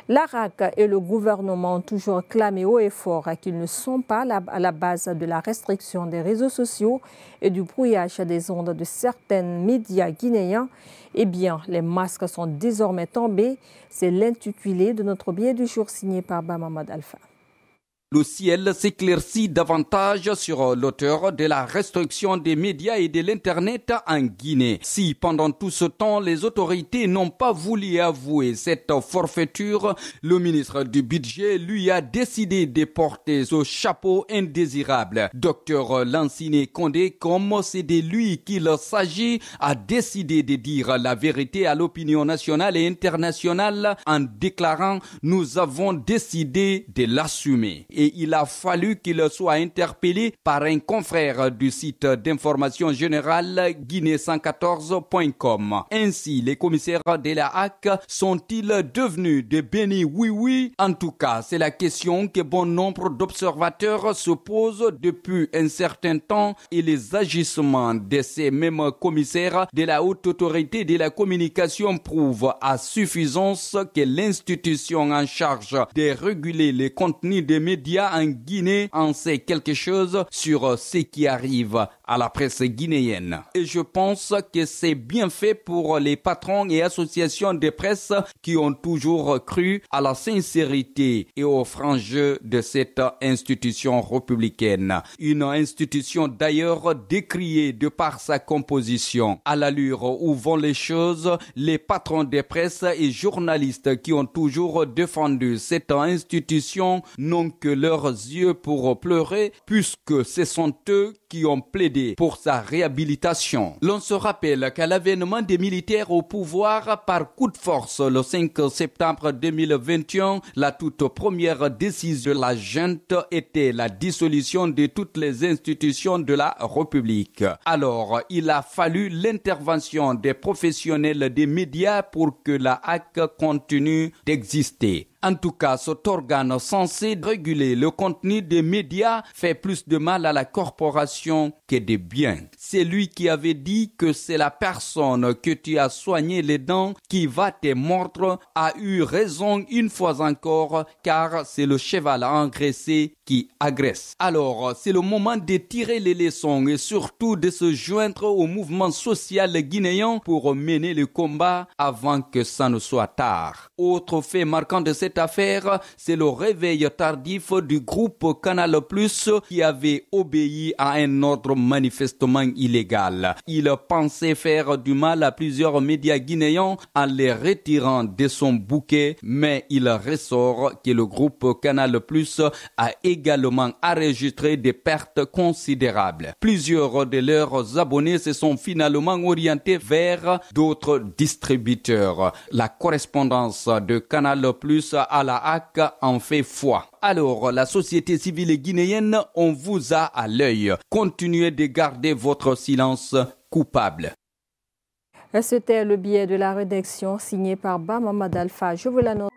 L'ARAC et le gouvernement ont toujours clamé haut et fort qu'ils ne sont pas à la base de la restriction des réseaux sociaux et du brouillage des ondes de certains médias guinéens. Eh bien, les masques sont désormais tombés. C'est l'intitulé de notre billet du jour signé par Bamamad Alpha. Le ciel s'éclaircit davantage sur l'auteur de la restriction des médias et de l'Internet en Guinée. Si pendant tout ce temps, les autorités n'ont pas voulu avouer cette forfaiture, le ministre du Budget lui a décidé de porter ce chapeau indésirable. Docteur Lansine Condé, comme c'est de lui qu'il s'agit, a décidé de dire la vérité à l'opinion nationale et internationale en déclarant « Nous avons décidé de l'assumer ». Et il a fallu qu'il soit interpellé par un confrère du site d'information générale guinée114.com. Ainsi, les commissaires de la HAC sont-ils devenus des bénis oui-oui? En tout cas, c'est la question que bon nombre d'observateurs se posent depuis un certain temps et les agissements de ces mêmes commissaires de la haute autorité de la communication prouvent à suffisance que l'institution en charge de réguler les contenus des médias en Guinée en sait quelque chose sur ce qui arrive à la presse guinéenne. Et je pense que c'est bien fait pour les patrons et associations de presse qui ont toujours cru à la sincérité et au franc jeu de cette institution républicaine. Une institution d'ailleurs décriée de par sa composition. À l'allure où vont les choses, les patrons de presse et journalistes qui ont toujours défendu cette institution n'ont que leurs yeux pour pleurer puisque ce sont eux qui ont plaidé pour sa réhabilitation. L'on se rappelle qu'à l'avènement des militaires au pouvoir par coup de force le 5 septembre 2021, la toute première décision de la junte était la dissolution de toutes les institutions de la République. Alors, il a fallu l'intervention des professionnels des médias pour que la HAC continue d'exister. En tout cas, cet organe censé réguler le contenu des médias fait plus de mal à la corporation que de bien. C'est lui qui avait dit que c'est la personne que tu as soigné les dents qui va te mordre a eu raison une fois encore car c'est le cheval engraissé qui agresse. Alors, c'est le moment de tirer les leçons et surtout de se joindre au mouvement social guinéen pour mener le combat avant que ça ne soit tard. Autre fait marquant de cette affaire, c'est le réveil tardif du groupe Canal+ qui avait obéi à un ordre manifestement illégal. Il pensait faire du mal à plusieurs médias guinéens en les retirant de son bouquet, mais il ressort que le groupe Canal+ a également enregistré des pertes considérables. Plusieurs de leurs abonnés se sont finalement orientés vers d'autres distributeurs. La correspondance de Canal+ à la HAC en fait foi. Alors, la société civile guinéenne, on vous a à l'œil. Continuez de garder votre silence coupable. C'était le billet de la rédaction signé par Bamamad Alpha. Je vous l'annonce.